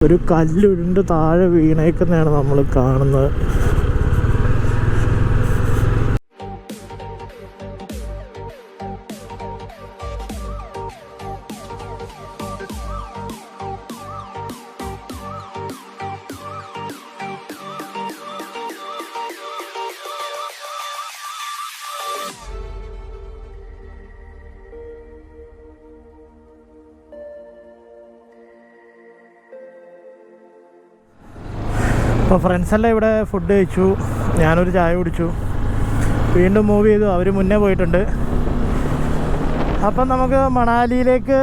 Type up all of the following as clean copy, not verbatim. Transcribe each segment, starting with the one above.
ഒരു കല്ലുരുണ്ട് താഴെ വീണേക്കുന്നതാണ് നമ്മൾ കാണുന്നത്. അപ്പോൾ ഫ്രണ്ട്സെല്ലാം ഇവിടെ ഫുഡ് കഴിച്ചു, ഞാനൊരു ചായ കുടിച്ചു, വീണ്ടും മൂവ് ചെയ്തു. അവർ മുന്നേ പോയിട്ടുണ്ട്. അപ്പം നമുക്ക് മണാലിയിലേക്ക്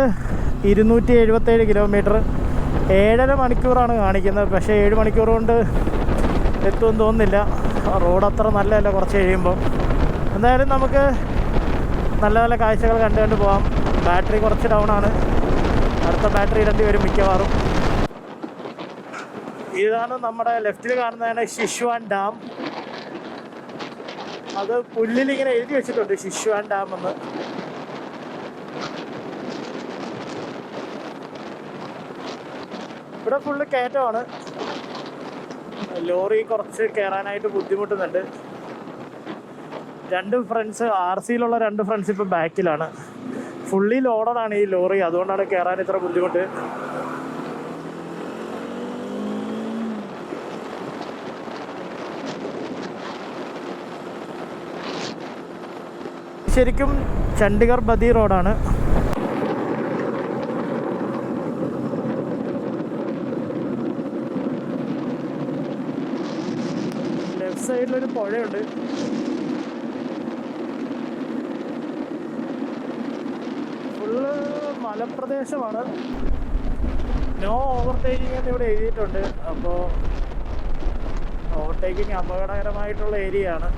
277 കിലോമീറ്റർ, 7.5 മണിക്കൂറാണ് കാണിക്കുന്നത്. പക്ഷേ 7 മണിക്കൂർ കൊണ്ട് എത്തുമെന്ന് തോന്നുന്നില്ല. റോഡ് അത്ര നല്ലതല്ല കുറച്ച് കഴിയുമ്പോൾ. എന്തായാലും നമുക്ക് നല്ല നല്ല കാഴ്ചകൾ കണ്ടുകൊണ്ട് പോകാം. ബാറ്ററി കുറച്ച് ഡൗൺ ആണ്, അടുത്ത ബാറ്ററി ഇടേണ്ടി വരും മിക്കവാറും. ഇതാണ് നമ്മുടെ ലെഫ്റ്റിൽ കാണുന്നതാണ് ശിശ്വാൻ ഡാം. അത് പുല്ലിലിങ്ങനെ എഴുതി വെച്ചിട്ടുണ്ട് ശിശ്വാൻ ഡാം എന്ന്. ഇവിടെ ഫുള്ള് കയറ്റമാണ്, ലോറി കുറച്ച് കയറാനായിട്ട് ബുദ്ധിമുട്ടുന്നുണ്ട്. രണ്ട് ഫ്രണ്ട്സ്, RCയിലുള്ള 2 ഫ്രണ്ട്സ് ഇപ്പോൾ ബാക്കിലാണ്. ഫുള്ളി ലോഡാണ് ഈ ലോറി, അതുകൊണ്ടാണ് കയറാൻ ഇത്ര ബുദ്ധിമുട്ട്. ശരിക്കും ചണ്ഡീഗർ ബദി റോഡാണ്. ലെഫ്റ്റ് സൈഡിലൊരു പുഴയുണ്ട്. ഫുള്ള് മലപ്രദേശമാണ്. നോ ഓവർടേക്കിംഗ് എന്ന് ഇവിടെ എഴുതിയിട്ടുണ്ട്. അപ്പോൾ ഓവർടേക്കിംഗ് അപകടകരമായിട്ടുള്ള ഏരിയയാണ്.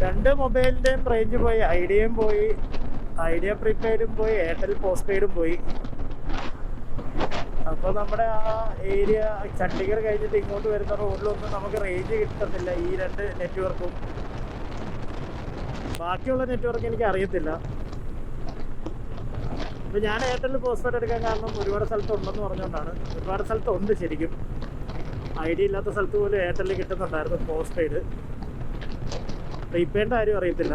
രണ്ട് മൊബൈലിൻ്റെയും റേഞ്ച് പോയി, ഐഡിയയും പോയി, ഐഡിയ പ്രീപെയ്ഡും പോയി, എയർടെൽ പോസ്റ്റ് പെയ്ഡും പോയി. അപ്പോൾ നമ്മുടെ ആ ഏരിയ ചണ്ഡീഗർ കഴിഞ്ഞിട്ട് ഇങ്ങോട്ട് വരുന്ന റോഡിലൊന്നും നമുക്ക് റേഞ്ച് കിട്ടുന്നില്ല ഈ 2 നെറ്റ്വർക്കും. ബാക്കിയുള്ള നെറ്റ്വർക്ക് എനിക്ക് അറിയത്തില്ല. അപ്പോൾ ഞാൻ എയർടെൽ പോസ്റ്റ് പെയ്ഡ് എടുക്കാൻ കാരണം ഒരുപാട് സ്ഥലത്തുണ്ടെന്ന് പറഞ്ഞുകൊണ്ടാണ്. ഒരുപാട് സ്ഥലത്തുണ്ട് ശരിക്കും, ഐഡിയ ഇല്ലാത്ത സ്ഥലത്ത് പോലും എയർടെല്ലിൽ കിട്ടുന്നുണ്ടായിരുന്നു പോസ്റ്റ് പെയ്ഡ്. പ്രീപെയ്ഡ് ആരും അറിയത്തില്ല.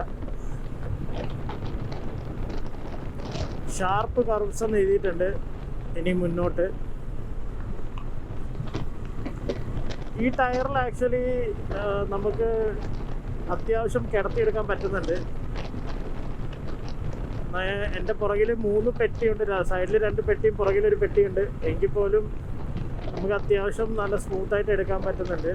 ഷാർപ്പ് കർവ്സ് എന്ന് എഴുതിയിട്ടുണ്ട് ഇനി മുന്നോട്ട്. ഈ ടയറിൽ ആക്ച്വലി നമുക്ക് അത്യാവശ്യം കിടത്തിയെടുക്കാൻ പറ്റുന്നുണ്ട്. എൻ്റെ പുറകിൽ 3 പെട്ടിയുണ്ട്, സൈഡിൽ 2 പെട്ടിയും പുറകിലൊരു പെട്ടിയുണ്ട്. എങ്കിൽ പോലും നമുക്ക് അത്യാവശ്യം നല്ല സ്മൂത്തായിട്ട് എടുക്കാൻ പറ്റുന്നുണ്ട്.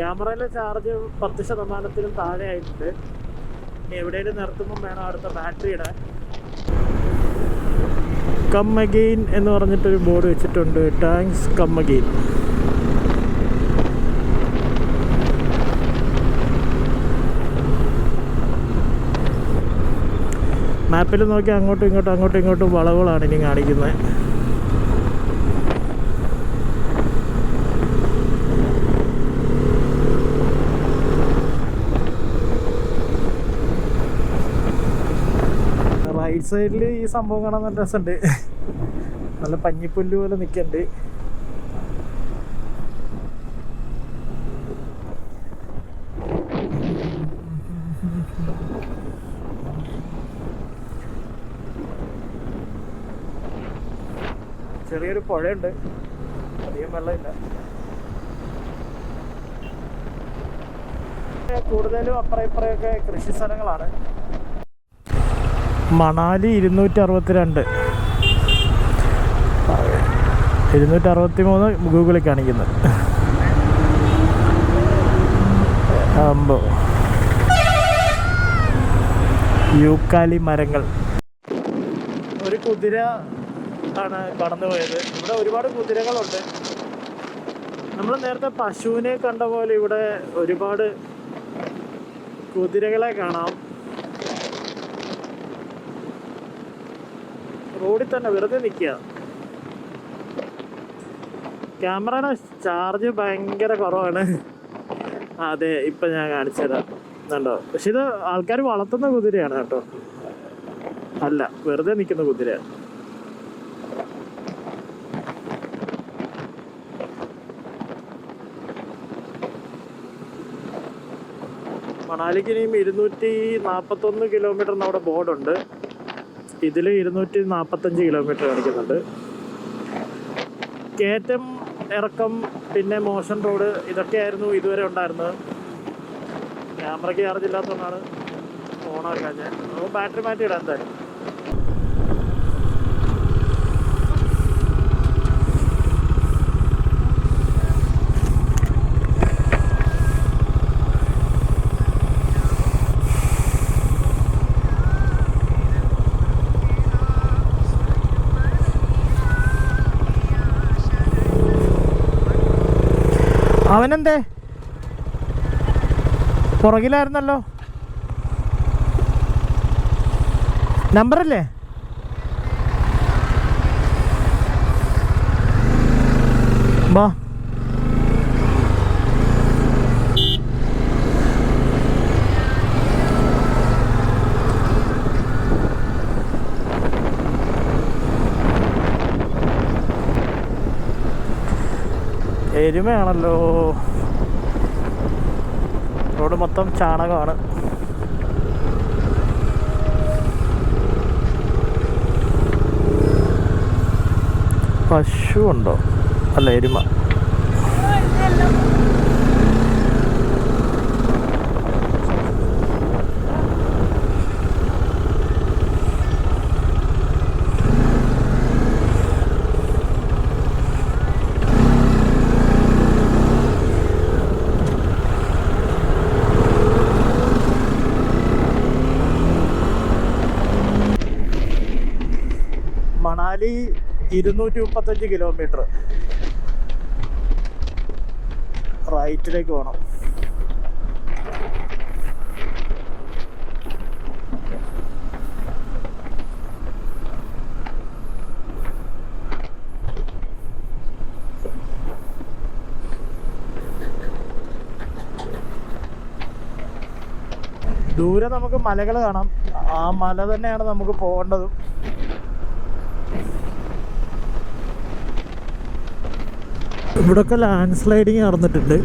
ക്യാമറയിലെ ചാർജ് 10%-നും താഴെ ആയിട്ടുണ്ട്. ഇനി എവിടെയെങ്കിലും നിർത്തുമ്പം വേണം അടുത്ത ബാറ്ററി ഇടാൻ. കം അഗെയിൻ എന്ന് പറഞ്ഞിട്ടൊരു ബോർഡ് വെച്ചിട്ടുണ്ട്, താങ്ക്സ് കം അഗെയിൻ. മാപ്പിൽ നോക്കി അങ്ങോട്ടും ഇങ്ങോട്ടും വളവുകളാണ് ഇനി കാണിക്കുന്നത്. റൈറ്റ് സൈഡിൽ ഈ സംഭവം കാണാൻ നല്ല രസമുണ്ട്. നല്ല പഞ്ഞിപ്പുല്ല് പോലെ നിൽക്കുന്നുണ്ട്. ചെറിയൊരു പുഴയുണ്ട്, അധികം വെള്ളമില്ല. കൂടുതലും അപ്പുറം ഇപ്പുറമൊക്കെ കൃഷി സ്ഥലങ്ങളാണ്. മണാലി 262, 263 ഗൂഗിളിൽ കാണിക്കുന്നത്. യൂക്കാലി മരങ്ങൾ. ഒരു കുതിര ആണ് കടന്നു പോയത്. ഇവിടെ ഒരുപാട് കുതിരകളുണ്ട്. നമ്മൾ നേരത്തെ പശുവിനെ കണ്ട പോലെ ഇവിടെ ഒരുപാട് കുതിരകളെ കാണാം. റോഡിൽ തന്നെ വെറുതെ നിൽക്കുക. ക്യാമറയുടെ ചാർജ് ഭയങ്കര കുറവാണ്. അതെ, ഇപ്പം ഞാൻ കാണിച്ചു തരാം. കണ്ടോ? പക്ഷെ ഇത് ആൾക്കാർ വളർത്തുന്ന കുതിരയാണ് കേട്ടോ, അല്ല വെറുതെ നിൽക്കുന്ന കുതിര. മണാലിക്ക് ഇനിയും 241 കിലോമീറ്റർ നമ്മുടെ ബോർഡുണ്ട്. ഇതിൽ 245 കിലോമീറ്റർ കാണിക്കുന്നുണ്ട്. കയറ്റം, ഇറക്കം, പിന്നെ മോശം റോഡ്, ഇതൊക്കെയായിരുന്നു ഇതുവരെ ഉണ്ടായിരുന്നത്. ക്യാമറയ്ക്ക് ചാർജ് ഇല്ലാത്തതുകൊണ്ടാണ് ഓണാക്കാൻ. നമുക്ക് ബാറ്ററി മാറ്റി ഇടാൻ എന്തായാലും. അവനെന്തേ പുറകിലായിരുന്നല്ലോ? നമ്പറല്ലേ? ബാ, എരുമയാണല്ലോ. റോഡ് മൊത്തം ചാണകമാണ്. പശു ഉണ്ടോ? അല്ല, എരുമ. മണാലി 235 കിലോമീറ്റർ റൈറ്റിലേക്ക് പോകണം. ദൂരെ നമുക്ക് മലകൾ കാണാം. ആ മല തന്നെയാണ് നമുക്ക് പോകേണ്ടതും. ഇവിടൊക്കെ ലാൻഡ് സ്ലൈഡിങ് നടന്നിട്ടുണ്ട്.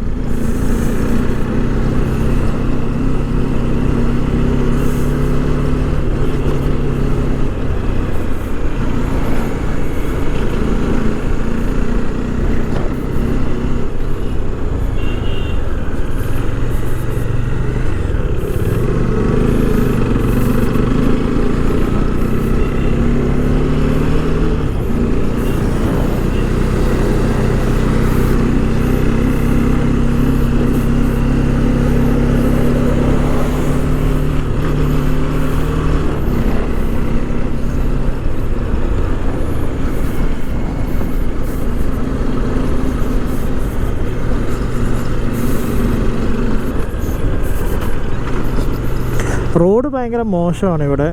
റോഡ് ഭയങ്കര മോശമാണ് ഇവിടെ.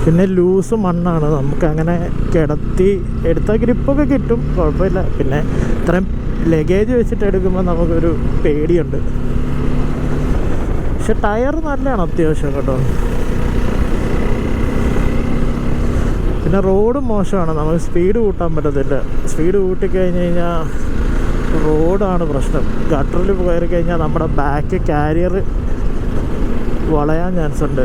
പിന്നെ ലൂസ് മണ്ണാണ്. നമുക്കങ്ങനെ കിടത്തി എടുത്ത ഗ്രിപ്പൊക്കെ കിട്ടും, കുഴപ്പമില്ല. പിന്നെ ഇത്രയും ലഗേജ് വെച്ചിട്ട് എടുക്കുമ്പോൾ നമുക്കൊരു പേടിയുണ്ട്. പക്ഷെ ടയർ നല്ലതാണ് അത്യാവശ്യം കേട്ടോ. പിന്നെ റോഡ് മോശമാണ്, നമുക്ക് സ്പീഡ് കൂട്ടാൻ പറ്റത്തില്ല. സ്പീഡ് കൂട്ടിക്കഴിഞ്ഞ് കഴിഞ്ഞാൽ റോഡാണ് പ്രശ്നം. ഗട്ടറിൽ കയറി കഴിഞ്ഞാൽ നമ്മുടെ ബാക്ക് കാരിയർ വളയാൻ ചാൻസ് ഉണ്ട്.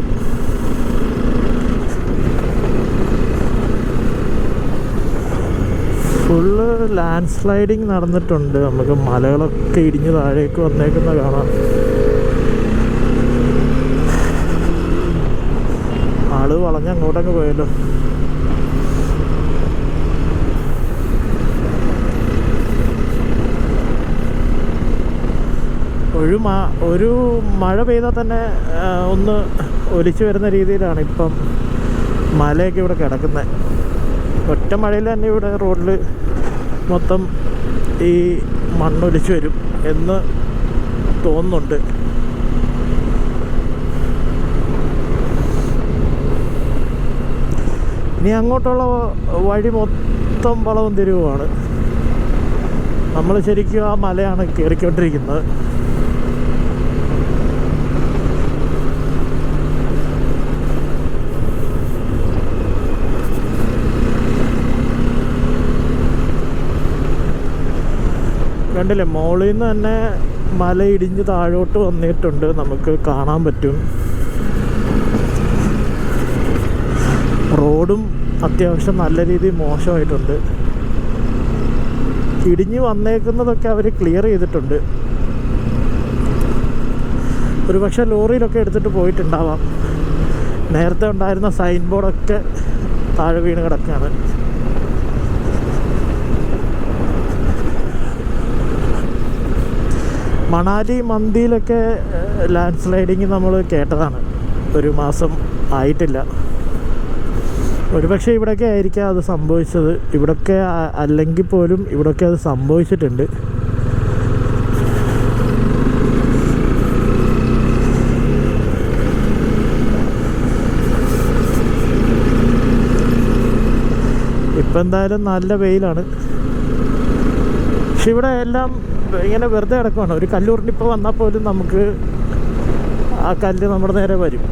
ഫുള്ള് ലാൻഡ് സ്ലൈഡിങ് നടന്നിട്ടുണ്ട്. നമുക്ക് മലകളൊക്കെ ഇടിഞ്ഞ് താഴേക്ക് വന്നേക്കുന്ന കാണാം. ആള് വളഞ്ഞ് അങ്ങോട്ടങ്ങ് പോയല്ലോ. ഒരു മഴ പെയ്താൽ തന്നെ ഒന്ന് ഒലിച്ചു വരുന്ന രീതിയിലാണ് ഇപ്പം മലയൊക്കെ ഇവിടെ കിടക്കുന്നത്. ഒറ്റ മഴയിൽ തന്നെ ഇവിടെ റോഡിൽ മൊത്തം ഈ മണ്ണൊലിച്ചു വരും എന്ന് തോന്നുന്നുണ്ട്. ഇനി അങ്ങോട്ടുള്ള വഴി മൊത്തം വളവും തിരിവുമാണ്. നമ്മൾ ശരിക്കും ആ മലയാണ് കയറിക്കൊണ്ടിരിക്കുന്നത്. കണ്ടില്ലേ, മോളിൽ നിന്ന് തന്നെ മല ഇടിഞ്ഞ് താഴോട്ട് വന്നിട്ടുണ്ട്, നമുക്ക് കാണാൻ പറ്റും. റോഡും അത്യാവശ്യം നല്ല രീതിയിൽ മോശമായിട്ടുണ്ട്. ഇടിഞ്ഞ് വന്നേക്കുന്നതൊക്കെ അവർ ക്ലിയർ ചെയ്തിട്ടുണ്ട്. ഒരു പക്ഷേ ലോറിയിലൊക്കെ എടുത്തിട്ട് പോയിട്ടുണ്ടാവാം. നേരത്തെ ഉണ്ടായിരുന്ന സൈൻ ബോർഡൊക്കെ താഴെ വീണ് കിടക്കുകയാണ്. മണാലി മന്തിയിലൊക്കെ ലാൻഡ് സ്ലൈഡിങ് നമ്മൾ കേട്ടതാണ്. ഒരു മാസം ആയിട്ടില്ല. ഒരുപക്ഷെ ഇവിടെയൊക്കെ ആയിരിക്കാം അത് സംഭവിച്ചത്. ഇവിടെയൊക്കെ അല്ലെങ്കിൽ പോലും ഇവിടെയൊക്കെ അത് സംഭവിച്ചിട്ടുണ്ട്. ഇപ്പം എന്തായാലും നല്ല വെയിലാണ്. പക്ഷെ ഇവിടെ എല്ലാം ഇങ്ങനെ വെറുതെ കിടക്കുകയാണ്. ഒരു കല്ലുരുണ്ടിപ്പോൾ വന്നാൽ പോലും നമുക്ക് ആ കല്ല് നമ്മുടെ നേരെ വരും.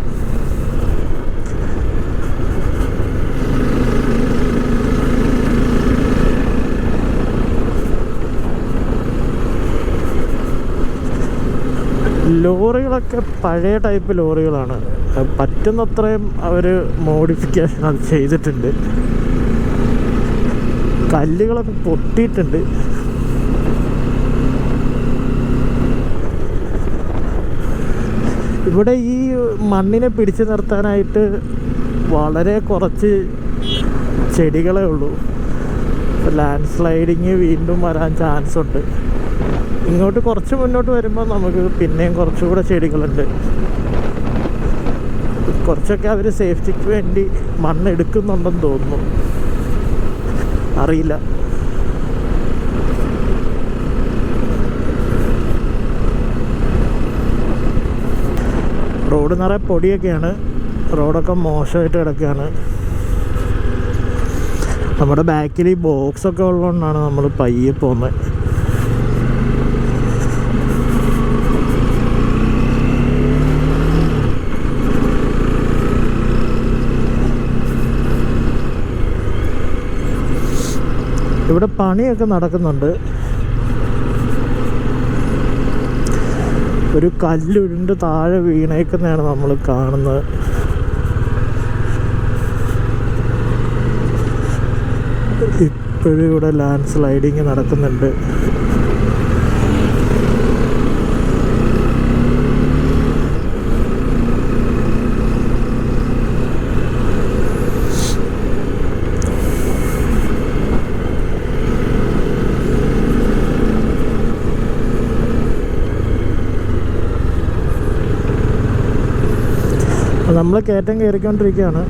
ലോറികളൊക്കെ പഴയ ടൈപ്പ് ലോറികളാണ്. പറ്റുന്നത്രയും അവർ മോഡിഫിക്കേഷൻ അത് ചെയ്തിട്ടുണ്ട്. കല്ലുകളൊക്കെ പൊട്ടിയിട്ടുണ്ട്. ഇവിടെ ഈ മണ്ണിനെ പിടിച്ചു നിർത്താനായിട്ട് വളരെ കുറച്ച് ചെടികളേ ഉള്ളൂ. ലാൻഡ് സ്ലൈഡിങ് വീണ്ടും വരാൻ ചാൻസ് ഉണ്ട്. ഇങ്ങോട്ട് കുറച്ച് മുന്നോട്ട് വരുമ്പോൾ നമുക്ക് പിന്നെയും കുറച്ചുകൂടെ ചെടികളുണ്ട്. കുറച്ചൊക്കെ അവർ സേഫ്റ്റിക്ക് വേണ്ടി മണ്ണ് എടുക്കുന്നുണ്ടെന്ന് തോന്നുന്നു, അറിയില്ല. റോഡ് നിറയെ പൊടിയൊക്കെയാണ്. റോഡൊക്കെ മോശമായിട്ട് കിടക്കുകയാണ്. നമ്മുടെ ബാക്കിൽ ഈ ബോക്സൊക്കെ ഉള്ളതുകൊണ്ടാണ് നമ്മൾ പയ്യെ പോകുന്നത്. ഇവിടെ പണിയൊക്കെ നടക്കുന്നുണ്ട്. ഒരു കല്ലുരുണ്ട് താഴെ വീണേക്കുന്നതാണ് നമ്മൾ കാണുന്നത്. ഇപ്പോഴും ഇവിടെ ലാൻഡ് സ്ലൈഡിങ് നടക്കുന്നുണ്ട്. നമ്മൾ കയറ്റം കയറിക്കൊണ്ടിരിക്കുകയാണ്.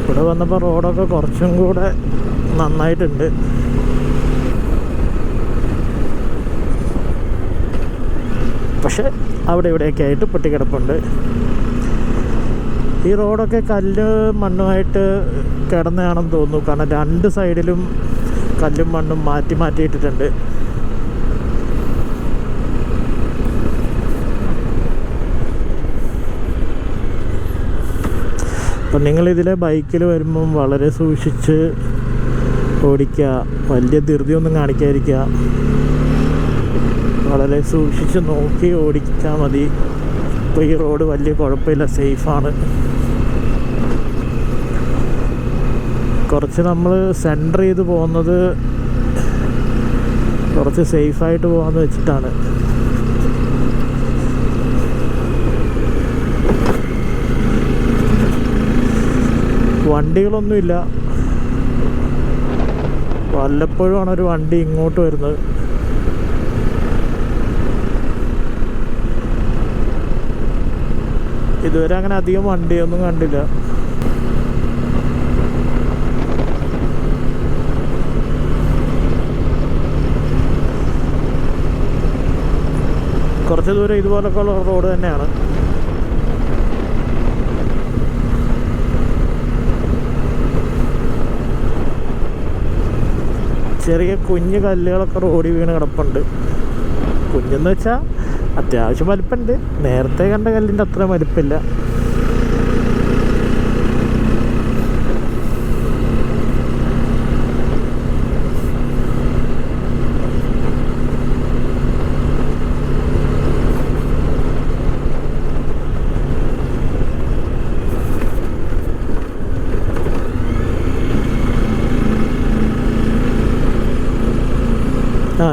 ഇവിടെ വന്നപ്പോൾ റോഡൊക്കെ കുറച്ചും കൂടെ നന്നായിട്ടുണ്ട്. പക്ഷെ അവിടെ ഇവിടെയൊക്കെ ആയിട്ട് പൊട്ടിക്കിടപ്പുണ്ട്. ഈ റോഡൊക്കെ കല്ല് മണ്ണുമായിട്ട് കിടന്നതാണെന്ന് തോന്നുന്നു. കാരണം രണ്ട് സൈഡിലും കല്ലും മണ്ണും മാറ്റി മാറ്റിയിട്ടിട്ടുണ്ട്. അപ്പം നിങ്ങളിതിലെ ബൈക്കിൽ വരുമ്പം വളരെ സൂക്ഷിച്ച് ഓടിക്കുക. വലിയ ധൃതിയൊന്നും കാണിക്കാതിരിക്കുക. വളരെ സൂക്ഷിച്ച് നോക്കി ഓടിച്ചാൽ മതി. ഇപ്പോൾ ഈ റോഡ് വലിയ കുഴപ്പമില്ല, സേഫാണ്. കുറച്ച് നമ്മൾ സെൻറ്റർ ചെയ്ത് പോകുന്നത് കുറച്ച് സേഫായിട്ട് പോകാമെന്ന് വെച്ചിട്ടാണ്. വണ്ടികളൊന്നുമില്ല. വല്ലപ്പോഴുമാണ് ഒരു വണ്ടി ഇങ്ങോട്ട് വരുന്നത്. ഇതുവരെ അങ്ങനെ അധികം വണ്ടിയൊന്നും കണ്ടില്ല. കുറച്ച് ദൂരം ഇതുപോലൊക്കെ ഉള്ള റോഡ് തന്നെയാണ്. ചെറിയ കുഞ്ഞു കല്ലുകളൊക്കെ റോഡിൽ വീണ് കിടപ്പുണ്ട്. കുഞ്ഞെന്ന് വെച്ചാൽ അത്യാവശ്യം വലിപ്പമുണ്ട്. നേരത്തെ കണ്ട കല്ലിൻ്റെ അത്ര വലിപ്പമില്ല.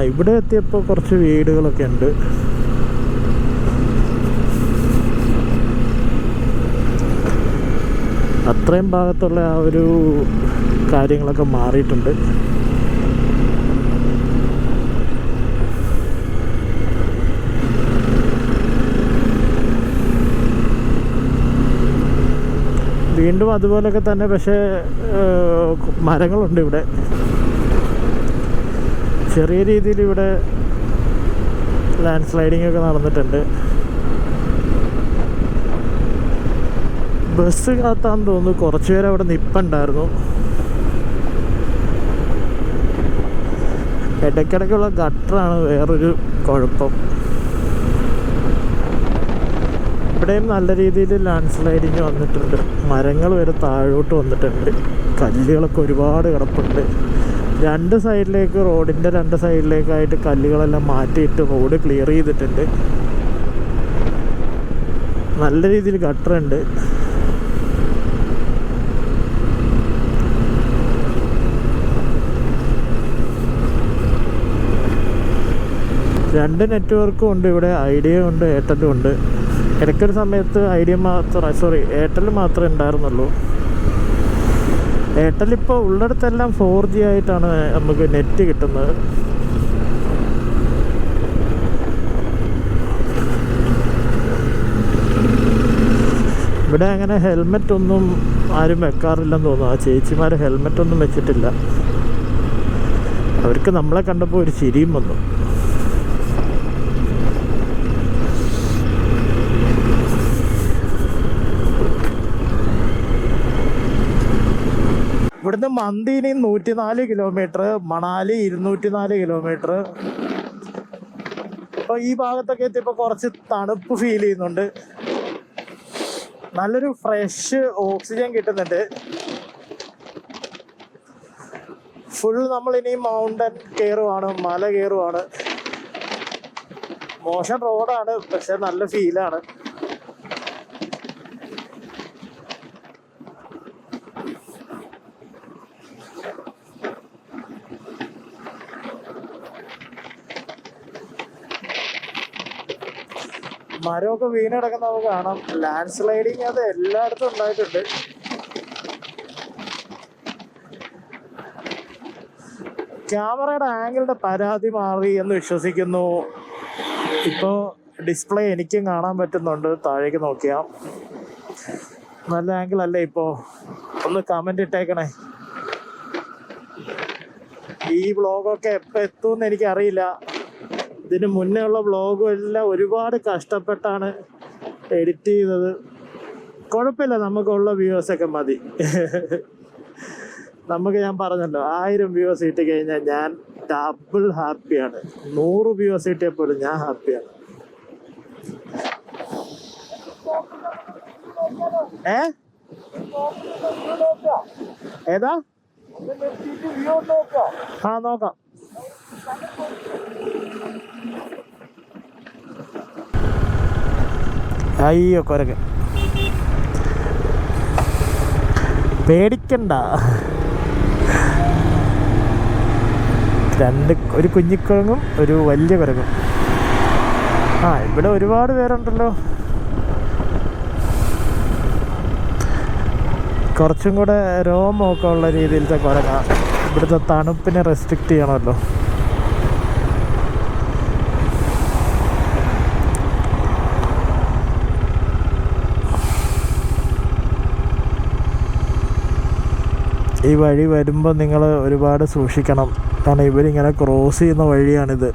ഇവിടെ എത്തിയപ്പോൾ കുറച്ച് വീടുകളൊക്കെ ഉണ്ട്. അത്രയും ഭാഗത്തുള്ള ആ ഒരു കാര്യങ്ങളൊക്കെ മാറിയിട്ടുണ്ട്. വീണ്ടും അതുപോലൊക്കെ തന്നെ, പക്ഷേ മരങ്ങളുണ്ട് ഇവിടെ. ചെറിയ രീതിയിൽ ഇവിടെ ലാൻഡ് സ്ലൈഡിങ് ഒക്കെ നടന്നിട്ടുണ്ട്. ബസ് കാത്താന്ന് തോന്നുന്നു. കുറച്ച് പേര് അവിടെ നിൽപ്പുണ്ടായിരുന്നു. ഇടയ്ക്കിടയ്ക്കുള്ള ഗട്ടറാണ് വേറൊരു കുഴപ്പം. ഇവിടെയും നല്ല രീതിയിൽ ലാൻഡ് സ്ലൈഡിങ് വന്നിട്ടുണ്ട്. മരങ്ങൾ വരെ താഴോട്ട് വന്നിട്ടുണ്ട്. കല്ലുകളൊക്കെ ഒരുപാട് കിടപ്പുണ്ട്. രണ്ട് സൈഡിലേക്ക്, റോഡിൻ്റെ രണ്ട് സൈഡിലേക്കായിട്ട് കല്ലുകളെല്ലാം മാറ്റിയിട്ട് റോഡ് ക്ലിയർ ചെയ്തിട്ടുണ്ട്. നല്ല രീതിയിൽ ഗട്ടറുണ്ട്. രണ്ട് നെറ്റ്വർക്കും ഉണ്ട് ഇവിടെ. ഐഡിയ ഉണ്ട്, എയർടെല്ലും ഉണ്ട്. ഇടയ്ക്കൊരു സമയത്ത് എയർടെൽ മാത്രമേ ഉണ്ടായിരുന്നുള്ളൂ. എയർടെൽ ഇപ്പോൾ ഉള്ളിടത്തെല്ലാം 4G ആയിട്ടാണ് നമുക്ക് നെറ്റ് കിട്ടുന്നത്. ഇവിടെ അങ്ങനെ ഹെൽമെറ്റ് ഒന്നും ആരും വെക്കാറില്ലെന്ന് തോന്നുന്നു. ആ ചേച്ചിമാർ ഹെൽമെറ്റൊന്നും വെച്ചിട്ടില്ല. അവർക്ക് നമ്മളെ കണ്ടപ്പോൾ ഒരു ചിരിയും വന്നു. ഇവിടുന്ന് മന്ദിനി 104 കിലോമീറ്റർ, മണാലി 204 കിലോമീറ്റർ. അപ്പോൾ ഈ ഭാഗത്തൊക്കെ എത്തിയപ്പോൾ കുറച്ച് തണുപ്പ് ഫീൽ ചെയ്യുന്നുണ്ട്. നല്ലൊരു ഫ്രഷ് ഓക്സിജൻ കിട്ടുന്നുണ്ട്. ഫുൾ നമ്മളിനി മൗണ്ടൻ കയറുവാണ്, മല കയറുവാണ്. മോശം റോഡാണ്, പക്ഷെ നല്ല ഫീലാണ്. മരമൊക്കെ വീണിടക്കുന്ന നമുക്ക് കാണാം. ലാൻഡ് സ്ലൈഡിങ് അത് എല്ലായിടത്തും ഉണ്ടായിട്ടുണ്ട്. ക്യാമറയുടെ ആംഗിളിന്റെ പരാതി മാറി എന്ന് വിശ്വസിക്കുന്നു. ഇപ്പോൾ ഡിസ്പ്ലേ എനിക്കും കാണാൻ പറ്റുന്നുണ്ട്. താഴേക്ക് നോക്കിയാൽ നല്ല ആംഗിൾ അല്ലേ? ഇപ്പോൾ ഒന്ന് കമന്റ് ഇട്ടേക്കണേ. ഈ വ്ളോഗൊക്കെ എപ്പോൾ എത്തുമെന്ന് എനിക്കറിയില്ല. ഇതിന് മുന്നേ ഉള്ള വ്ളോഗും എല്ലാം ഒരുപാട് കഷ്ടപ്പെട്ടാണ് എഡിറ്റ് ചെയ്തത്. കുഴപ്പമില്ല, നമുക്കുള്ള വ്യൂവേഴ്സൊക്കെ മതി. നമുക്ക്, ഞാൻ പറഞ്ഞല്ലോ, 1000 വ്യൂവേഴ്സ് കിട്ടി കഴിഞ്ഞാൽ ഞാൻ ഡബിൾ ഹാപ്പിയാണ്. 100 വ്യൂവേഴ്സ് കിട്ടിയപ്പോഴും ഞാൻ ഹാപ്പിയാണ്. ഏതാ? ആ, നോക്കാം. അയ്യോ, കൊരകൻ പേടിക്കണ്ട. ഒരു കുഞ്ഞിക്കുരങ്ങും ഒരു വലിയ കുരങ്ങും. ഇവിടെ ഒരുപാട് പേരുണ്ടല്ലോ. കുറച്ചും കൂടെ രോമമൊക്കെ ഉള്ള രീതിയിലത്തെ കുരങ്ങ. ഇവിടുത്തെ തണുപ്പിനെ റെസ്ട്രിക്റ്റ് ചെയ്യണമല്ലോ. ഈ വഴി വരുമ്പോൾ നിങ്ങൾ ഒരുപാട് സൂക്ഷിക്കണം. കാരണം ഇവരിങ്ങനെ ക്രോസ് ചെയ്യുന്ന വഴിയാണിത്.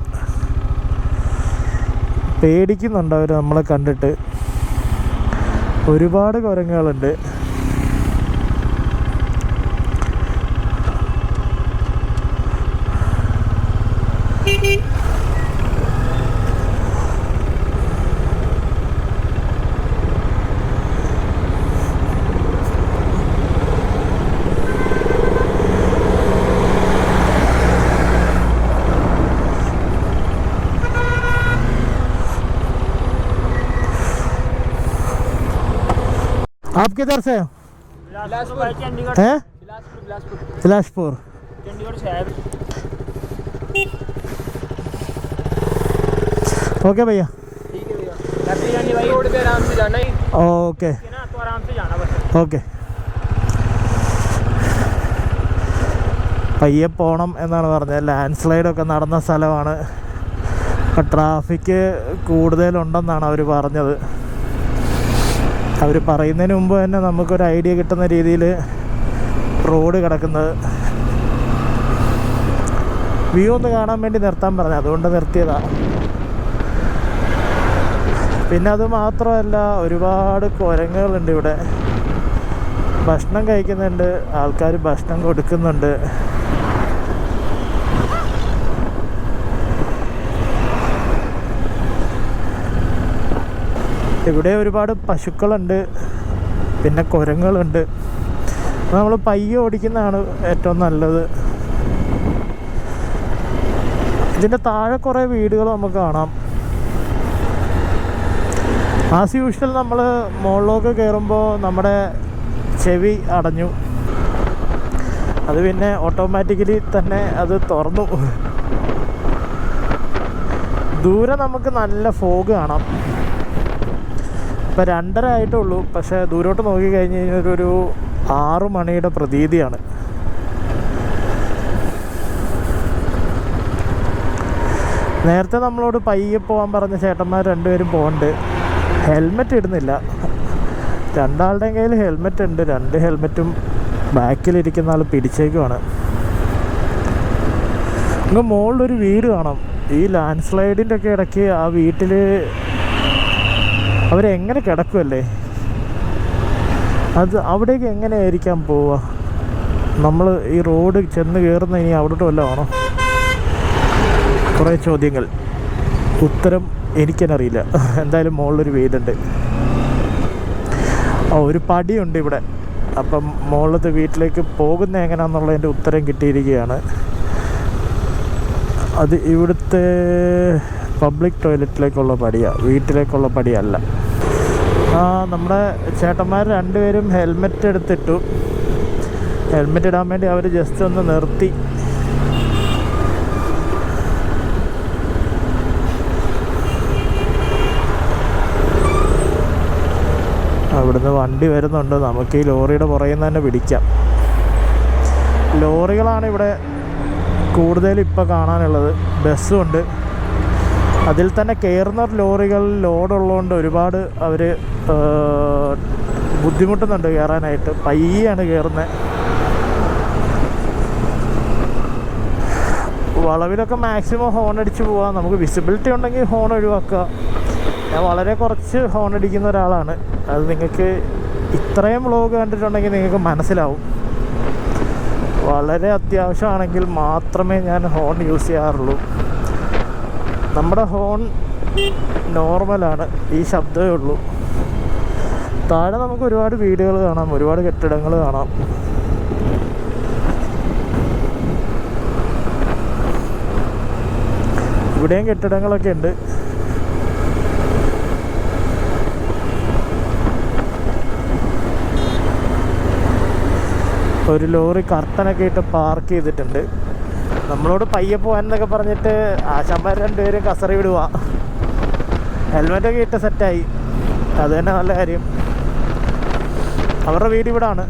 പേടിക്കുന്നുണ്ട് അവർ നമ്മളെ കണ്ടിട്ട്. ഒരുപാട് കുരങ്ങുകളുണ്ട്. आप किधर से हो? हैं? बिलासपुर। ओके भैया, ठीक है भैया। भाई रोड पे आराम से जाना ही। ओके ना तो आराम से जाना बस। ഓക്കെ. പയ്യെ പോകണം എന്നാണ് പറഞ്ഞത്. ലാൻഡ് സ്ലൈഡൊക്കെ നടന്ന സ്ഥലമാണ്. അപ്പം ട്രാഫിക് കൂടുതലുണ്ടെന്നാണ് അവർ പറഞ്ഞത്. അവർ പറയുന്നതിന് മുമ്പ് തന്നെ നമുക്കൊരു ഐഡിയ കിട്ടുന്ന രീതിയിൽ റോഡ് കിടക്കുന്നത്. വ്യൂ ഒന്ന് കാണാൻ വേണ്ടി നിർത്താൻ പറഞ്ഞു, അതുകൊണ്ട് നിർത്തിയതാണ്. പിന്നെ അത് മാത്രമല്ല, ഒരുപാട് കുരങ്ങുകളുണ്ട് ഇവിടെ. ഭക്ഷണം കഴിക്കുന്നുണ്ട്, ആൾക്കാർ ഭക്ഷണം കൊടുക്കുന്നുണ്ട്. ഇവിടെ ഒരുപാട് പശുക്കളുണ്ട്, പിന്നെ കുരങ്ങുകളുണ്ട്. നമ്മൾ പയ്യെ ഓടിക്കുന്നതാണ് ഏറ്റവും നല്ലത്. ഇതിൻ്റെ താഴെ കുറേ വീടുകൾ നമുക്ക് കാണാം. ആസ് യൂഷ്വൽ നമ്മൾ മുകളിലേക്ക് കയറുമ്പോൾ നമ്മുടെ ചെവി അടഞ്ഞു. അത് പിന്നെ ഓട്ടോമാറ്റിക്കലി തന്നെ അത് തുറന്നു. ദൂരെ നമുക്ക് നല്ല ഫോഗ് കാണാം. ഇപ്പം 2:30 ആയിട്ടുള്ളൂ, പക്ഷേ ദൂരോട്ട് നോക്കിക്കഴിഞ്ഞ് കഴിഞ്ഞാൽ ഒരു 6 മണിയുടെ പ്രതീതിയാണ്. നേരത്തെ നമ്മളോട് പയ്യെ പോകാൻ പറഞ്ഞ ചേട്ടന്മാർ 2 പേരും പോകുന്നുണ്ട്. ഹെൽമെറ്റ് ഇടുന്നില്ല. 2 ആളുടെയും കയ്യിൽ ഹെൽമെറ്റ് ഉണ്ട്. 2 ഹെൽമെറ്റും ബാക്കിലിരിക്കുന്ന ആൾ പിടിച്ചേക്കുവാണ്. അങ്ങ് മുകളിലൊരു വീട് കാണാം. ഈ ലാൻഡ് സ്ലൈഡിൻ്റെ ഒക്കെ ഇടയ്ക്ക് ആ വീട്ടിൽ അവരെങ്ങനെ കിടക്കുമല്ലേ? അത് അവിടേക്ക് എങ്ങനെയായിരിക്കാം പോവുക? നമ്മൾ ഈ റോഡ് ചെന്ന് കയറുന്ന ഇനി അവിടോട്ട് വല്ലതും ആണോ? കുറേ ചോദ്യങ്ങൾ. ഉത്തരം എനിക്കെന്നറിയില്ല. എന്തായാലും മുകളിലൊരു വീടുണ്ട്. ഒരു പടിയുണ്ട് ഇവിടെ. അപ്പം മുകളിലത്തെ വീട്ടിലേക്ക് പോകുന്നത് എങ്ങനെയാണെന്നുള്ളതിൻ്റെ ഉത്തരം കിട്ടിയിരിക്കുകയാണ്. അത് ഇവിടുത്തെ പബ്ലിക് ടോയ്ലറ്റിലേക്കുള്ള പടിയാണ്, വീട്ടിലേക്കുള്ള പടിയല്ല. നമ്മുടെ ചേട്ടന്മാർ 2 പേരും ഹെൽമെറ്റ് എടുത്തിട്ടു. ഹെൽമെറ്റ് ഇടാൻ വേണ്ടി അവർ ജസ്റ്റ് ഒന്ന് നിർത്തി. അവിടുന്ന് വണ്ടി വരുന്നുണ്ട്. നമുക്ക് ഈ ലോറിയുടെ പുറകിൽ നിന്ന് തന്നെ പിടിക്കാം. ലോറികളാണ് ഇവിടെ കൂടുതലും ഇപ്പോൾ കാണാനുള്ളത്. ബസ്സുണ്ട്. അതിൽ തന്നെ കയറുന്ന ലോറികൾ ലോഡുള്ളതുകൊണ്ട് ഒരുപാട് അവർ ബുദ്ധിമുട്ടുന്നുണ്ട് കയറാനായിട്ട്. പയ്യാണ് കയറുന്നത്. വളവിലൊക്കെ മാക്സിമം ഹോൺ അടിച്ച് പോവാം. നമുക്ക് വിസിബിലിറ്റി ഉണ്ടെങ്കിൽ ഹോൺ ഒഴിവാക്കുക. ഞാൻ വളരെ കുറച്ച് ഹോൺ അടിക്കുന്ന ഒരാളാണ്. അത് നിങ്ങൾക്ക് ഇത്രയും വ്ലോഗ് കണ്ടിട്ടുണ്ടെങ്കിൽ നിങ്ങൾക്ക് മനസ്സിലാവും. വളരെ അത്യാവശ്യമാണെങ്കിൽ മാത്രമേ ഞാൻ ഹോൺ യൂസ് ചെയ്യാറുള്ളൂ. നമ്മുടെ ഹോൺ നോർമലാണ്, ഈ ശബ്ദമേ ഉള്ളൂ. താഴെ നമുക്ക് ഒരുപാട് വീടുകൾ കാണാം, ഒരുപാട് കെട്ടിടങ്ങൾ കാണാം. ഇവിടെയും കെട്ടിടങ്ങളൊക്കെ ഉണ്ട്. ഒരു ലോറി കർട്ടനൊക്കെ ഇട്ട് പാർക്ക് ചെയ്തിട്ടുണ്ട്. നമ്മളോട് പയ്യെ പോകാനെന്നൊക്കെ പറഞ്ഞിട്ട് ആശാന്മാർ 2 പേരും കസറി വിടുക. ഹെൽമെറ്റൊക്കെ ഇട്ട് സെറ്റായി. അത് തന്നെ നല്ല കാര്യം. അവരുടെ വീട് ഇവിടാണ്.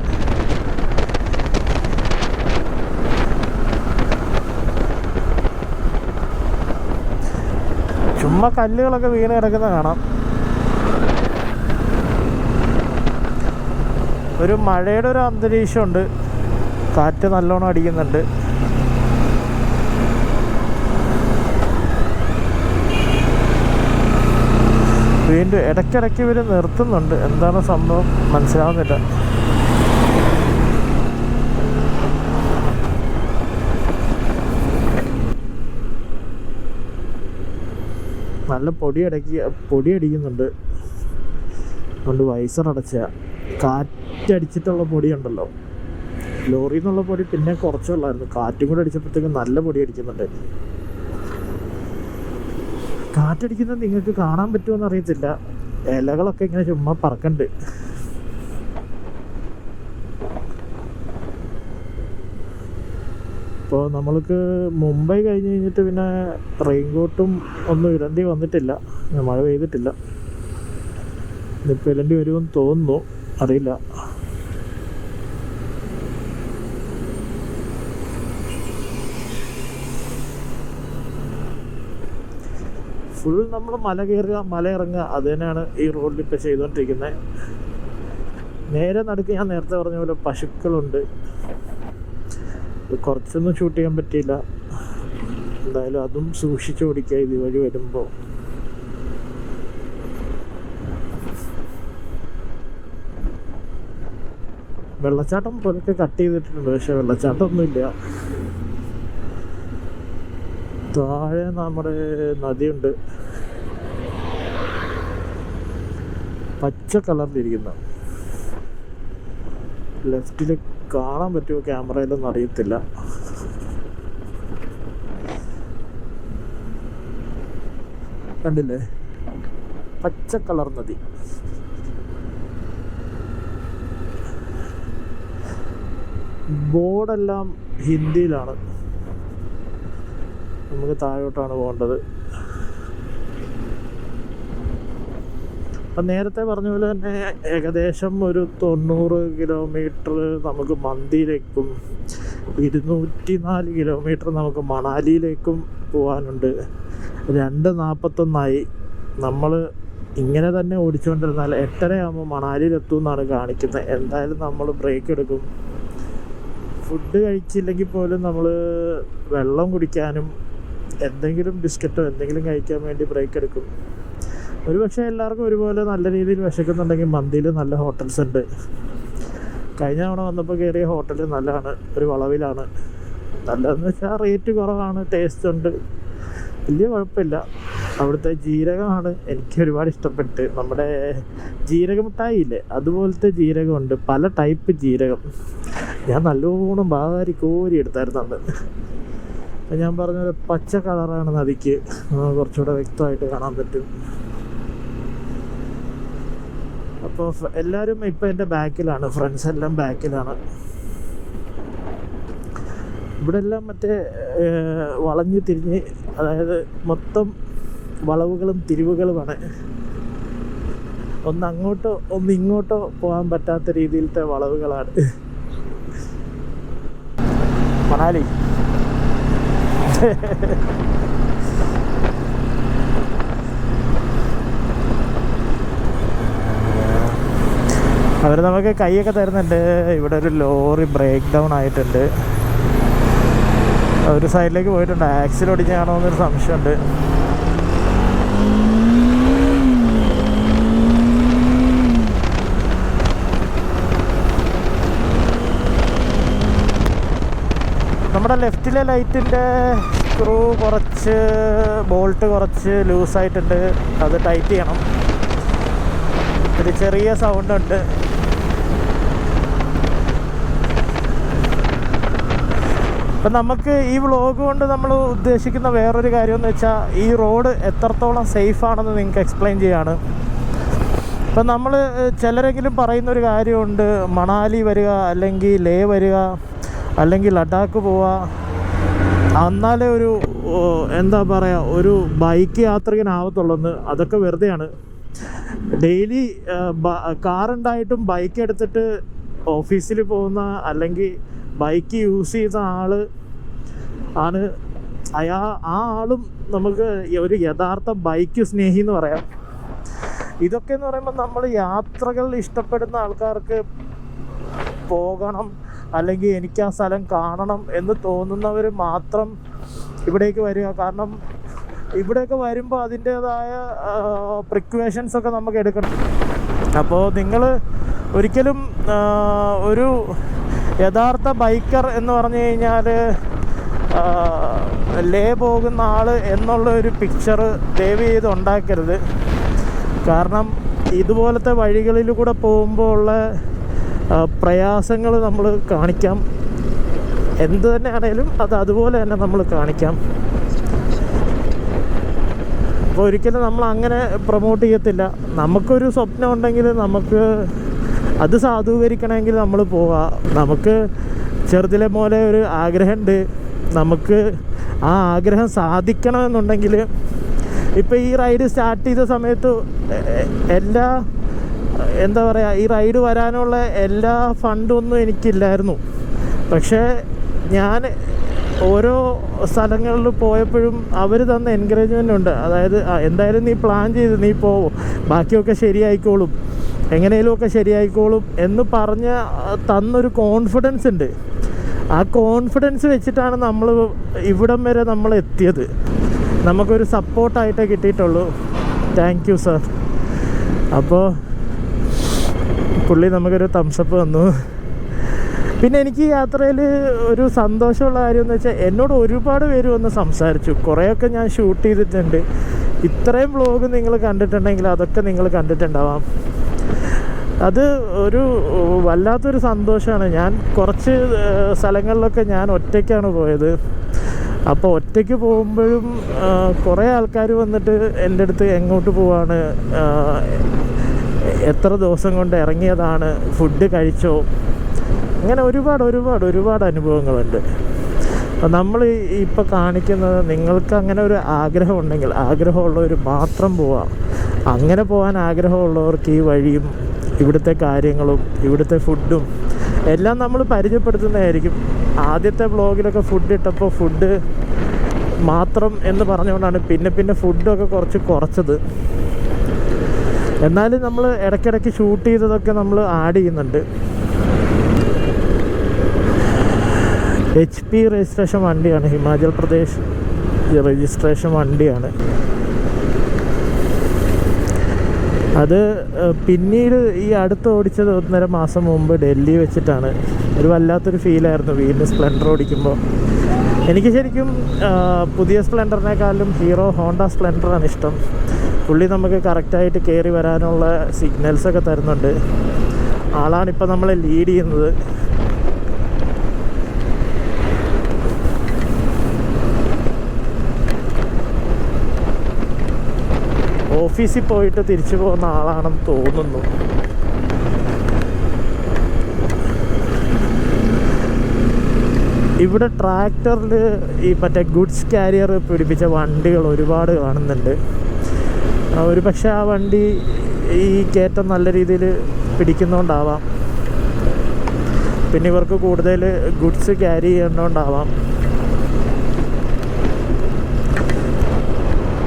ചുമ്മാ കല്ലുകളൊക്കെ വീണ് കിടക്കുന്ന കാണാം. ഒരു മഴയുടെ ഒരു അന്തരീക്ഷമുണ്ട്. കാറ്റ് നല്ലോണം അടിക്കുന്നുണ്ട്. വീണ്ടും ഇടയ്ക്കിടയ്ക്ക് ഇവർ നിർത്തുന്നുണ്ട്, എന്താണ് സംഭവം മനസ്സിലാവുന്നില്ല. നല്ല പൊടിയടിക്കുന്നുണ്ട്. അതുകൊണ്ട് വൈസർ അടച്ച കാറ്റടിച്ചിട്ടുള്ള പൊടിയുണ്ടല്ലോ, ലോറിയിൽ നിന്നുള്ള പൊടി പിന്നെ കുറച്ചുള്ളായിരുന്നു, കാറ്റും കൂടെ അടിച്ചപ്പോഴത്തേക്കും നല്ല പൊടി അടിക്കുന്നുണ്ട്. കാറ്റടിക്കുന്നത് നിങ്ങൾക്ക് കാണാൻ പറ്റുമോയെന്ന് അറിയത്തില്ല, ഇലകളൊക്കെ ഇങ്ങനെ ചുമ്മാ പറക്കണ്ട്. ഇപ്പോൾ നമ്മൾക്ക് മുംബൈ കഴിഞ്ഞ് കഴിഞ്ഞിട്ട് പിന്നെ റെയിൻകോട്ടും ഒന്നും ഇടേണ്ടി വന്നിട്ടില്ല, മഴ പെയ്തിട്ടില്ല. ഇതിപ്പോൾ ഇടേണ്ടി വരുമെന്ന് തോന്നുന്നു, അറിയില്ല. ഫുൾ നമ്മൾ മല കയറുക മല ഇറങ്ങുക, അത് തന്നെയാണ് ഈ റോഡിൽ ഇപ്പോൾ ചെയ്തുകൊണ്ടിരിക്കുന്നത്. നേരെ നടുക്ക് ഞാൻ നേരത്തെ പറഞ്ഞ പോലെ പശുക്കളുണ്ട്. കുറച്ചൊന്നും ഷൂട്ട് ചെയ്യാൻ പറ്റിയില്ല, എന്തായാലും അതും സൂക്ഷിച്ച് ഓടിക്കുക ഇത് വഴി വരുമ്പോൾ. വെള്ളച്ചാട്ടം പോലൊക്കെ കട്ട് ചെയ്തിട്ടുണ്ട്, പക്ഷെ വെള്ളച്ചാട്ടമൊന്നുമില്ല. താഴെ നമ്മുടെ നദിയുണ്ട്, പച്ച കളറിലിരിക്കുന്ന. ലെഫ്റ്റിൽ കാണാൻ പറ്റുമോ ക്യാമറയിലൊന്നും അറിയത്തില്ല. കണ്ടില്ലേ, പച്ച കളർ നദി. ബോർഡെല്ലാം ഹിന്ദിയിലാണ്. നമുക്ക് താഴോട്ടാണ് പോകേണ്ടത്. അപ്പം നേരത്തെ പറഞ്ഞ പോലെ തന്നെ ഏകദേശം ഒരു 90 കിലോമീറ്റർ നമുക്ക് മന്ദിയിലേക്കും 204 കിലോമീറ്റർ നമുക്ക് മണാലിയിലേക്കും പോകാനുണ്ട്. 2:41 നമ്മൾ ഇങ്ങനെ തന്നെ ഓടിച്ചുകൊണ്ടിരുന്നാൽ 8:30 ആകുമ്പോൾ മണാലിയിലെത്തും എന്നാണ് കാണിക്കുന്നത്. എന്തായാലും നമ്മൾ ബ്രേക്ക് എടുക്കും. ഫുഡ് കഴിച്ചില്ലെങ്കിൽ പോലും നമ്മൾ വെള്ളം കുടിക്കാനും എന്തെങ്കിലും ബിസ്ക്കറ്റോ എന്തെങ്കിലും കഴിക്കാൻ വേണ്ടി ബ്രേക്ക് എടുക്കും. ഒരുപക്ഷെ എല്ലാവർക്കും ഒരുപോലെ നല്ല രീതിയിൽ വിശക്കുന്നുണ്ടെങ്കിൽ മന്തിയിൽ നല്ല ഹോട്ടൽസ് ഉണ്ട്. കഴിഞ്ഞ തവണ വന്നപ്പോൾ കയറിയ ഹോട്ടൽ നല്ലതാണ്, ഒരു വളവിലാണ്. നല്ലതെന്ന് വെച്ചാൽ റേറ്റ് കുറവാണ്, ടേസ്റ്റ് ഉണ്ട്, വലിയ കുഴപ്പമില്ല. അവിടുത്തെ ജീരകമാണ് എനിക്ക് ഒരുപാട് ഇഷ്ടപ്പെട്ട്. നമ്മുടെ ജീരകമിഠായി ഇല്ലേ, അതുപോലത്തെ ജീരകമുണ്ട്, പല ടൈപ്പ് ജീരകം. ഞാൻ നല്ലോണം ഭാരി കോരി എടുത്തായിരുന്നു അന്ന്. ഞാൻ പറഞ്ഞ പച്ച കളറാണ് നദിക്ക്, കുറച്ചുകൂടെ വ്യക്തമായിട്ട് കാണാൻ പറ്റും. അപ്പോൾ എല്ലാവരും ഇപ്പം എൻ്റെ ബാക്കിലാണ്, ഫ്രണ്ട്സ് എല്ലാം ബാക്കിലാണ്. ഇവിടെ എല്ലാം മറ്റേ വളഞ്ഞ് തിരിഞ്ഞ്, അതായത് മൊത്തം വളവുകളും തിരിവുകളുമാണ്. ഒന്ന് അങ്ങോട്ടോ ഒന്ന് ഇങ്ങോട്ടോ പോകാൻ പറ്റാത്ത രീതിയിലത്തെ വളവുകളാണ് മണാലി. അവർ നമുക്ക് കൈയൊക്കെ തരുന്നുണ്ട്. ഇവിടെ ഒരു ലോറി ബ്രേക്ക് ഡൗൺ ആയിട്ടുണ്ട്, ഒരു സൈഡിലേക്ക് പോയിട്ടുണ്ട്. ആക്സിൽ ഓടിച്ചാണോ എന്നൊരു സംശയമുണ്ട്. നമ്മുടെ ലെഫ്റ്റിലെ ലൈറ്റിൻ്റെ സ്ക്രൂ കുറച്ച് ബോൾട്ട് കുറച്ച് ലൂസായിട്ടുണ്ട്, അത് ടൈറ്റ് ചെയ്യണം. ഒരു ചെറിയ സൗണ്ട് ഉണ്ട്. അപ്പം നമുക്ക് ഈ വ്ളോഗ് കൊണ്ട് നമ്മൾ ഉദ്ദേശിക്കുന്ന വേറൊരു കാര്യമെന്ന് വെച്ചാൽ ഈ റോഡ് എത്രത്തോളം സേഫാണെന്ന് നിങ്ങൾക്ക് എക്സ്പ്ലെയിൻ ചെയ്യാണ്. ഇപ്പം നമ്മൾ ചിലരെങ്കിലും പറയുന്നൊരു കാര്യമുണ്ട്, മണാലി വരിക അല്ലെങ്കിൽ ലേ വരിക അല്ലെങ്കിൽ ലഡാക്ക് പോവുക, എന്നാലേ ഒരു എന്താ പറയുക ഒരു ബൈക്ക് യാത്രികനാവത്തുള്ളെന്ന്. അതൊക്കെ വെറുതെയാണ്. ഡെയിലി കാറുണ്ടായിട്ടും ബൈക്ക് എടുത്തിട്ട് ഓഫീസിൽ പോകുന്ന അല്ലെങ്കിൽ ബൈക്ക് യൂസ് ചെയ്ത ആണ് ആ ആളും നമുക്ക് ഒരു യഥാർത്ഥ ബൈക്ക് സ്നേഹി എന്ന് പറയാം. ഇതൊക്കെ എന്ന് പറയുമ്പോൾ നമ്മൾ യാത്രകൾ ഇഷ്ടപ്പെടുന്ന ആൾക്കാർക്ക് പോകണം അല്ലെങ്കിൽ എനിക്ക് ആ സ്ഥലം കാണണം എന്ന് തോന്നുന്നവർ മാത്രം ഇവിടേക്ക് വരിക. കാരണം ഇവിടെയൊക്കെ വരുമ്പോൾ അതിൻ്റേതായ പ്രിക്വേഷൻസ് ഒക്കെ നമുക്ക് എടുക്കണം. അപ്പോൾ നിങ്ങൾ ഒരിക്കലും ഒരു യഥാർത്ഥ ബൈക്കർ എന്ന് പറഞ്ഞു കഴിഞ്ഞാൽ ലേ പോകുന്ന ആൾ എന്നുള്ള ഒരു പിക്ചർ ദയവ് ചെയ്ത് ഉണ്ടാക്കരുത്. കാരണം ഇതുപോലത്തെ വഴികളിലൂടെ പോകുമ്പോൾ ഉള്ള പ്രയാസങ്ങൾ നമ്മൾ കാണിക്കാം. എന്ത് തന്നെ ആണെങ്കിലും അത് അതുപോലെ തന്നെ നമ്മൾ കാണിക്കാം. അപ്പോൾ ഒരിക്കലും നമ്മൾ അങ്ങനെ പ്രൊമോട്ട് ചെയ്യത്തില്ല. നമുക്കൊരു സ്വപ്നം ഉണ്ടെങ്കിൽ നമുക്ക് അത് സാധൂകരിക്കണമെങ്കിൽ നമ്മൾ പോവാം. നമുക്ക് ചെറുതിലെ പോലെ ഒരു ആഗ്രഹമുണ്ട്, നമുക്ക് ആ ആഗ്രഹം സാധിക്കണമെന്നുണ്ടെങ്കിൽ ഇപ്പോൾ ഈ റൈഡ് സ്റ്റാർട്ട് ചെയ്ത സമയത്ത് എല്ലാ എന്താ പറയുക, ഈ റൈഡ് വരാനുള്ള എല്ലാ ഫണ്ടൊന്നും എനിക്കില്ലായിരുന്നു. പക്ഷേ ഞാൻ ഓരോ സ്ഥലങ്ങളിൽ പോയപ്പോഴും അവർ തന്ന എൻകറേജ്മെൻ്റ് ഉണ്ട്. അതായത് എന്തായാലും നീ പ്ലാൻ ചെയ്ത് നീ പോവും, ബാക്കിയൊക്കെ ശരിയായിക്കോളും, എങ്ങനെയെങ്കിലുമൊക്കെ ശരിയായിക്കോളും എന്ന് പറഞ്ഞ് തന്നൊരു കോൺഫിഡൻസ് ഉണ്ട്. ആ കോൺഫിഡൻസ് വെച്ചിട്ടാണ് നമ്മൾ ഇവിടം വരെ നമ്മൾ എത്തിയത്. നമുക്കൊരു സപ്പോർട്ടായിട്ടേ കിട്ടിയിട്ടുള്ളൂ. Thank you sir. അപ്പോൾ പുള്ളി നമുക്കൊരു തംസപ്പ് തന്നു. പിന്നെ എനിക്ക് ഈ യാത്രയിൽ ഒരു സന്തോഷമുള്ള കാര്യം എന്ന് വെച്ചാൽ എന്നോട് ഒരുപാട് പേര് വന്ന് സംസാരിച്ചു. കുറേയൊക്കെ ഞാൻ ഷൂട്ട് ചെയ്തിട്ടുണ്ട്. ഇത്രയും വ്ലോഗ് നിങ്ങൾ കണ്ടിട്ടുണ്ടെങ്കിൽ അതൊക്കെ നിങ്ങൾ കണ്ടിട്ടുണ്ടാവാം. അത് ഒരു വല്ലാത്തൊരു സന്തോഷമാണ്. ഞാൻ കുറച്ച് സ്ഥലങ്ങളിലൊക്കെ ഞാൻ ഒറ്റയ്ക്കാണ് പോയത്. അപ്പോൾ ഒറ്റയ്ക്ക് പോകുമ്പോഴും കുറേ ആൾക്കാർ വന്നിട്ട് എൻ്റെ അടുത്ത് എങ്ങോട്ട് പോവാണ്, എത്ര ദിവസം കൊണ്ട് ഇറങ്ങിയതാണ്, ഫുഡ് കഴിച്ചോ, അങ്ങനെ ഒരുപാട് അനുഭവങ്ങളുണ്ട്. അപ്പോൾ നമ്മൾ ഇപ്പോൾ കാണിക്കുന്നത് നിങ്ങൾക്ക് അങ്ങനെ ഒരു ആഗ്രഹം ഉണ്ടെങ്കിൽ ആഗ്രഹമുള്ളവർ മാത്രം പോവാം. അങ്ങനെ പോകാൻ ആഗ്രഹമുള്ളവർക്ക് ഈ വഴിയും ഇവിടുത്തെ കാര്യങ്ങളും ഇവിടുത്തെ ഫുഡും എല്ലാം നമ്മൾ പരിചയപ്പെടുത്തുന്നതായിരിക്കും. ആദ്യത്തെ വ്ളോഗിലൊക്കെ ഫുഡ് ഇട്ടപ്പോൾ ഫുഡ് മാത്രം എന്ന് പറഞ്ഞുകൊണ്ടാണ് പിന്നെ ഫുഡൊക്കെ കുറച്ചത്. എന്നാലും നമ്മൾ ഇടയ്ക്കിടയ്ക്ക് ഷൂട്ട് ചെയ്തതൊക്കെ നമ്മൾ ആഡ് ചെയ്യുന്നുണ്ട്. HP രജിസ്ട്രേഷൻ വണ്ടിയാണ്, ഹിമാചൽ പ്രദേശ് രജിസ്ട്രേഷൻ വണ്ടിയാണ്. അത് പിന്നീട് ഈ അടുത്ത് ഓടിച്ചത് 1.5 മാസം മുമ്പ് ഡൽഹി വെച്ചിട്ടാണ്. ഒരു വല്ലാത്തൊരു ഫീലായിരുന്നു വീണ്ടും സ്പ്ലെൻഡർ ഓടിക്കുമ്പോൾ. എനിക്ക് ശരിക്കും പുതിയ സ്പ്ലെൻഡറിനേക്കാളും ഹീറോ ഹോണ്ട സ്പ്ലെൻഡറാണ് ഇഷ്ടം. പുള്ളി നമുക്ക് കറക്റ്റായിട്ട് കയറി വരാനുള്ള സിഗ്നൽസൊക്കെ തരുന്നുണ്ട്. ആളാണിപ്പോൾ നമ്മളെ ലീഡ് ചെയ്യുന്നത്. ഓഫീസിൽ പോയിട്ട് തിരിച്ചു പോകുന്ന ആളാണെന്ന് തോന്നുന്നു. ഇവിടെ ട്രാക്ടറിൽ ഈ മറ്റേ ഗുഡ്സ് കാരിയർ പിടിപ്പിച്ച വണ്ടികൾ ഒരുപാട് കാണുന്നുണ്ട്. ഒരു പക്ഷേ ആ വണ്ടി ഈ കയറ്റം നല്ല രീതിയിൽ പിടിക്കുന്നതുകൊണ്ടാവാം. പിന്നെ ഇവർക്ക് കൂടുതൽ ഗുഡ്സ് ക്യാരി ചെയ്യേണ്ടതുകൊണ്ടാവാം.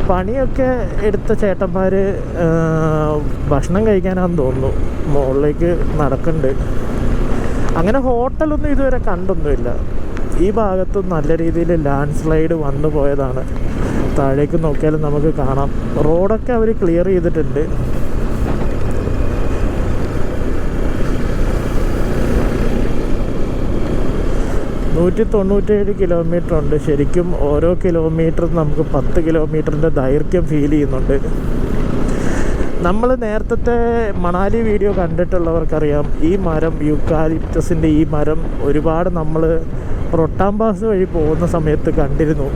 പണിയൊക്കെ എടുത്ത ചേട്ടന്മാർ ഭക്ഷണം കഴിക്കാനാണെന്ന് തോന്നുന്നു മുകളിലേക്ക് നടക്കുന്നുണ്ട്. അങ്ങനെ ഹോട്ടലൊന്നും ഇതുവരെ കണ്ടൊന്നുമില്ല. ഈ ഭാഗത്ത് നല്ല രീതിയിൽ ലാൻഡ് സ്ലൈഡ് വന്നു പോയതാണ്. താഴേക്ക് നോക്കിയാലും നമുക്ക് കാണാം. റോഡൊക്കെ അവർ ക്ലിയർ ചെയ്തിട്ടുണ്ട്. $197 കിലോമീറ്റർ ഉണ്ട്. ശരിക്കും ഓരോ കിലോമീറ്ററും നമുക്ക് 10 കിലോമീറ്ററിൻ്റെ ദൈർഘ്യം ഫീൽ ചെയ്യുന്നുണ്ട്. നമ്മൾ നേരത്തെ മണാലി വീഡിയോ കണ്ടിട്ടുള്ളവർക്കറിയാം, ഈ മരം യൂക്കാലിപ്റ്റസിൻ്റെ ഈ മരം ഒരുപാട് നമ്മൾ റൊട്ടാം പാസ് വഴി പോകുന്ന സമയത്ത് കണ്ടിരുന്നു.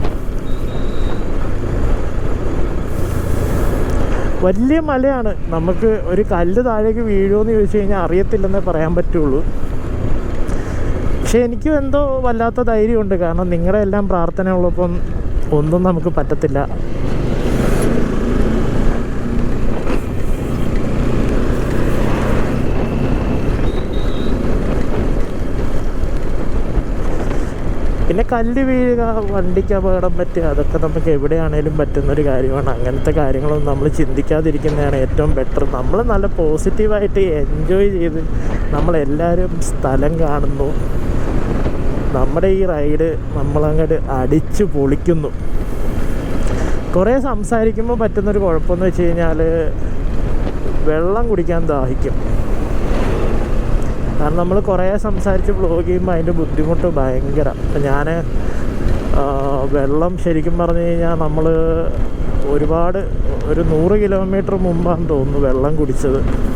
വലിയ മലയാണ്. നമുക്ക് ഒരു കല്ല് താഴേക്ക് വീഴുമെന്ന് ചോദിച്ചു കഴിഞ്ഞാൽ അറിയത്തില്ലെന്നേ പറയാൻ പറ്റുള്ളൂ. പക്ഷെ എനിക്കും എന്തോ വല്ലാത്ത ധൈര്യമുണ്ട്. കാരണം നിങ്ങളുടെ എല്ലാം പ്രാർത്ഥന ഉള്ളപ്പം ഒന്നും നമുക്ക് പറ്റത്തില്ല. പിന്നെ കല്ല് വീഴുക, വണ്ടിക്ക് അപകടം പറ്റുക, അതൊക്കെ നമുക്ക് എവിടെയാണേലും പറ്റുന്നൊരു കാര്യമാണ്. അങ്ങനത്തെ കാര്യങ്ങളൊന്നും നമ്മൾ ചിന്തിക്കാതിരിക്കുന്നതാണ് ഏറ്റവും ബെറ്റർ. നമ്മൾ നല്ല പോസിറ്റീവായിട്ട് എൻജോയ് ചെയ്ത് നമ്മളെല്ലാവരും സ്ഥലം കാണുന്നു. നമ്മുടെ ഈ റൈഡ് നമ്മളങ്ങോട്ട് അടിച്ചു പൊളിക്കുന്നു. കുറേ സംസാരിക്കുമ്പോൾ പറ്റുന്നൊരു കുഴപ്പമെന്ന് വെച്ച് കഴിഞ്ഞാൽ വെള്ളം കുടിക്കാൻ ദാഹിക്കും. കാരണം നമ്മൾ കുറേ സംസാരിച്ച് വ്ലോഗ് ചെയ്യുമ്പോൾ അതിൻ്റെ ബുദ്ധിമുട്ട് ഭയങ്കര. അപ്പം ഞാൻ വെള്ളം ശരിക്കും പറഞ്ഞു കഴിഞ്ഞാൽ നമ്മൾ ഒരുപാട് ഒരു 100 കിലോമീറ്റർ മുമ്പാന്ന് തോന്നുന്നു വെള്ളം കുടിച്ചത്.